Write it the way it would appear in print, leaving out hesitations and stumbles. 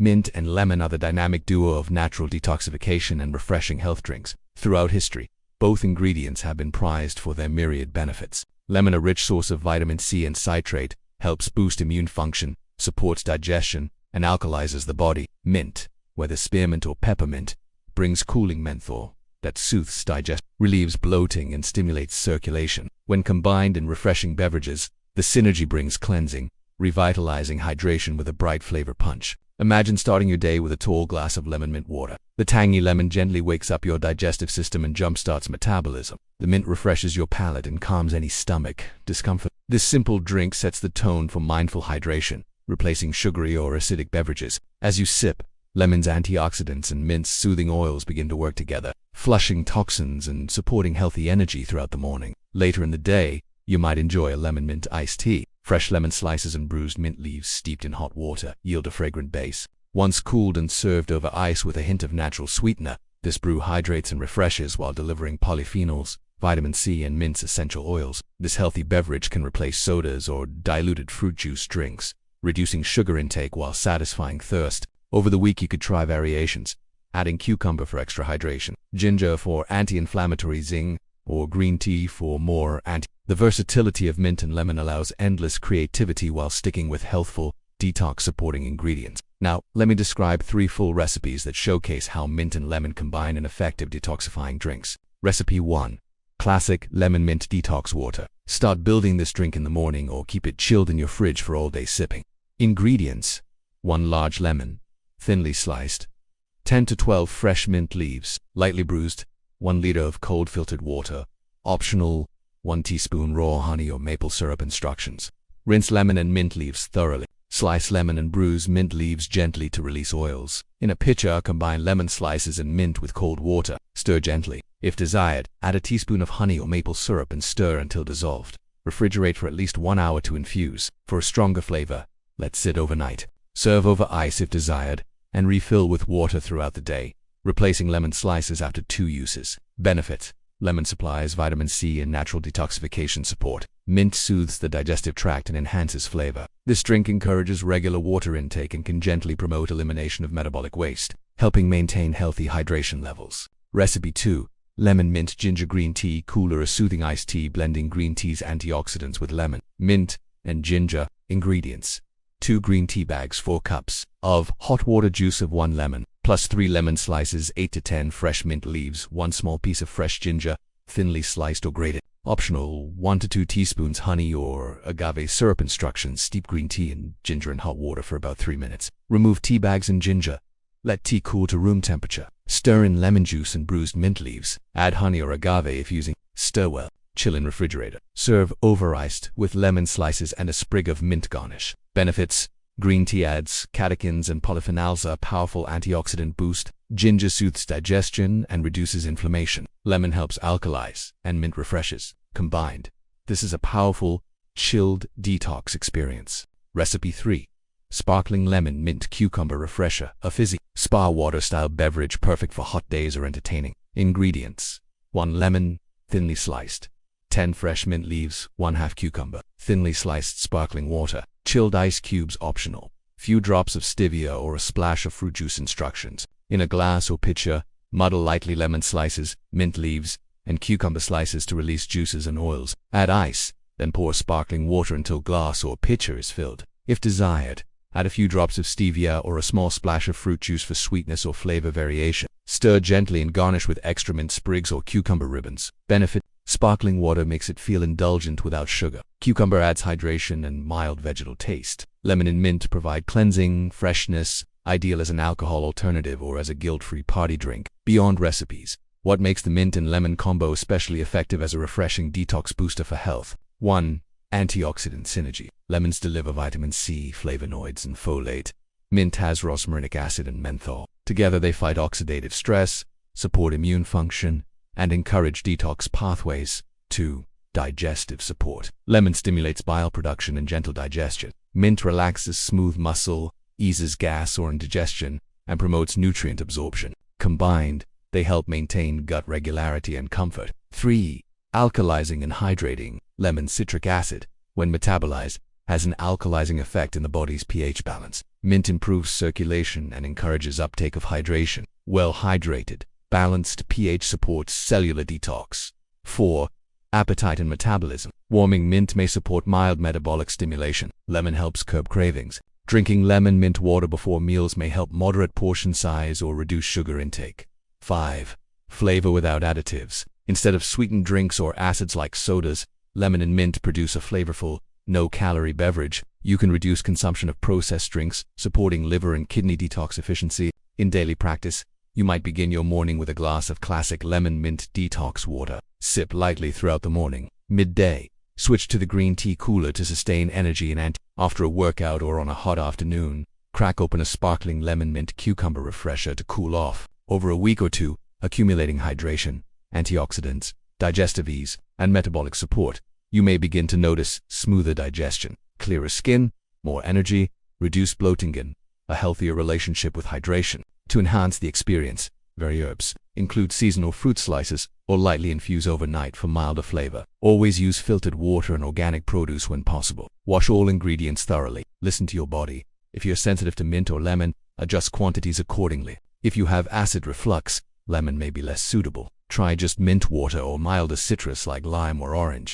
Mint and lemon are the dynamic duo of natural detoxification and refreshing health drinks. Throughout history, both ingredients have been prized for their myriad benefits. Lemon, a rich source of vitamin C and citrate, helps boost immune function, supports digestion, and alkalizes the body. Mint, whether spearmint or peppermint, brings cooling menthol that soothes digestion, relieves bloating, and stimulates circulation. When combined in refreshing beverages, the synergy brings cleansing, revitalizing hydration with a bright flavor punch. Imagine starting your day with a tall glass of lemon mint water. The tangy lemon gently wakes up your digestive system and jumpstarts metabolism. The mint refreshes your palate and calms any stomach discomfort. This simple drink sets the tone for mindful hydration, replacing sugary or acidic beverages. As you sip, lemon's antioxidants and mint's soothing oils begin to work together, flushing toxins and supporting healthy energy throughout the morning. Later in the day, you might enjoy a lemon mint iced tea. Fresh lemon slices and bruised mint leaves steeped in hot water yield a fragrant base. Once cooled and served over ice with a hint of natural sweetener, this brew hydrates and refreshes while delivering polyphenols, vitamin C, and mint's essential oils. This healthy beverage can replace sodas or diluted fruit juice drinks, reducing sugar intake while satisfying thirst. Over the week, you could try variations, adding cucumber for extra hydration, ginger for anti-inflammatory zing, or green tea for more anti. The versatility of mint and lemon allows endless creativity while sticking with healthful, detox-supporting ingredients. Now, let me describe 3 full recipes that showcase how mint and lemon combine in effective detoxifying drinks. Recipe 1. Classic Lemon Mint Detox Water. Start building this drink in the morning or keep it chilled in your fridge for all-day sipping. Ingredients: 1 large lemon, thinly sliced, 10 to 12 fresh mint leaves, lightly bruised, 1 liter of cold filtered water, optional, 1 teaspoon raw honey or maple syrup. Instructions: rinse lemon and mint leaves thoroughly. Slice lemon and bruise mint leaves gently to release oils. In a pitcher, combine lemon slices and mint with cold water. Stir gently. If desired, add a teaspoon of honey or maple syrup and stir until dissolved. Refrigerate for at least 1 hour to infuse. For a stronger flavor, let sit overnight. Serve over ice if desired, and refill with water throughout the day, replacing lemon slices after 2 uses. Benefits: lemon supplies vitamin C and natural detoxification support. Mint soothes the digestive tract and enhances flavor. This drink encourages regular water intake and can gently promote elimination of metabolic waste, helping maintain healthy hydration levels. Recipe 2. Lemon Mint Ginger Green Tea Cooler. A soothing iced tea blending green tea's antioxidants with lemon, mint, and ginger. Ingredients: 2 green tea bags, 4 cups of hot water, juice of 1 lemon, plus 3 lemon slices, 8 to 10 fresh mint leaves, 1 small piece of fresh ginger, thinly sliced or grated. Optional: 1 to 2 teaspoons honey or agave syrup. Instructions: steep green tea and ginger in hot water for about 3 minutes. Remove tea bags and ginger. Let tea cool to room temperature. Stir in lemon juice and bruised mint leaves. Add honey or agave if using. Stir well. Chill in refrigerator. Serve over iced with lemon slices and a sprig of mint garnish. Benefits: green tea adds catechins and polyphenols, a powerful antioxidant boost. Ginger soothes digestion and reduces inflammation. Lemon helps alkalize, and mint refreshes. Combined, this is a powerful, chilled detox experience. Recipe 3. Sparkling Lemon Mint Cucumber Refresher. A fizzy, spa water-style beverage perfect for hot days or entertaining. Ingredients: 1 lemon, thinly sliced, 10 fresh mint leaves, 1/2 cucumber, thinly sliced sparkling water, chilled ice cubes optional, few drops of stevia or a splash of fruit juice. Instructions: in a glass or pitcher, muddle lightly lemon slices, mint leaves, and cucumber slices to release juices and oils. Add ice, then pour sparkling water until glass or pitcher is filled. If desired, add a few drops of stevia or a small splash of fruit juice for sweetness or flavor variation. Stir gently and garnish with extra mint sprigs or cucumber ribbons. Benefit: sparkling water makes it feel indulgent without sugar. Cucumber adds hydration and mild vegetal taste. Lemon and mint provide cleansing, freshness, ideal as an alcohol alternative or as a guilt-free party drink. Beyond recipes, what makes the mint and lemon combo especially effective as a refreshing detox booster for health? 1. Antioxidant synergy. Lemons deliver vitamin C, flavonoids, and folate. Mint has rosmarinic acid and menthol. Together they fight oxidative stress, support immune function, and encourage detox pathways. 2. Digestive support. Lemon stimulates bile production and gentle digestion. Mint relaxes smooth muscle, eases gas or indigestion, and promotes nutrient absorption. Combined, they help maintain gut regularity and comfort. 3. Alkalizing and hydrating. Lemon citric acid, when metabolized, has an alkalizing effect in the body's pH balance. Mint improves circulation and encourages uptake of hydration. Well hydrated, balanced pH supports cellular detox. 4. Appetite and metabolism. Warming mint may support mild metabolic stimulation. Lemon helps curb cravings. Drinking lemon mint water before meals may help moderate portion size or reduce sugar intake. 5. Flavor without additives. Instead of sweetened drinks or acids like sodas, lemon and mint produce a flavorful, no-calorie beverage. You can reduce consumption of processed drinks, supporting liver and kidney detox efficiency. In daily practice, you might begin your morning with a glass of classic lemon mint detox water. Sip lightly throughout the morning. Midday, switch to the green tea cooler to sustain energy and after a workout or on a hot afternoon, crack open a sparkling lemon mint cucumber refresher to cool off. Over a week or two, accumulating hydration, antioxidants, digestive ease, and metabolic support, you may begin to notice smoother digestion, clearer skin, more energy, reduced bloating, and a healthier relationship with hydration. To enhance the experience, vary herbs, include seasonal fruit slices, or lightly infuse overnight for milder flavor. Always use filtered water and organic produce when possible. Wash all ingredients thoroughly. Listen to your body. If you're sensitive to mint or lemon, adjust quantities accordingly. If you have acid reflux, lemon may be less suitable. Try just mint water or milder citrus like lime or orange.